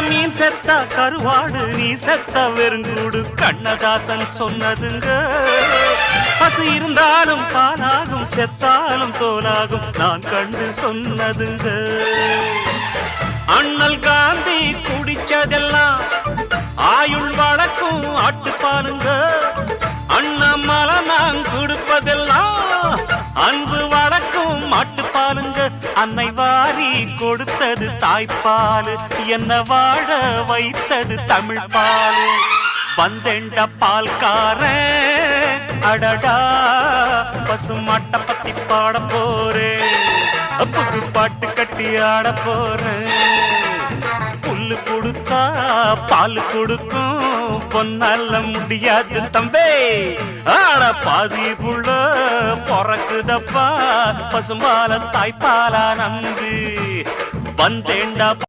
மீன் செத்தா கருவாடு நீ செத்த வெறுங்கூடு கண்ணதாசன் சொன்னதுங்க. பசு இருந்தாலும் பாலாகும் செத்தாலும் தோலாகும் நான் கண்டு சொன்னதுங்க. அண்ணல் காந்தி குடிச்சதெல்லாம் ஆயுள் வழக்கும் ஆட்டுப்பாலுங்க. அண்ணாமலை நான் கொடுப்பதெல்லாம் அன்பு வழக்கும் மாட்டுப்பாலுங்க. அன்னை வாரி கொடுத்தது தாய்ப்பாலு, என்ன வாழ வைத்தது தமிழ் பாலு. வந்தெண்ட பால்காரன் அடடா பசுமாட்ட பத்தி பாட போறேன், புது பாட்டு கட்டி ஆட போறேன். புல்லு கொடுத்தா பால் கொடுக்கும் பொன்னால முடியாது தம்பே, ஆட பாதி புள்ள பொறக்குதப்பா பசும்பால தாய்ப்பாலா நம்பி. வந்தேண்டா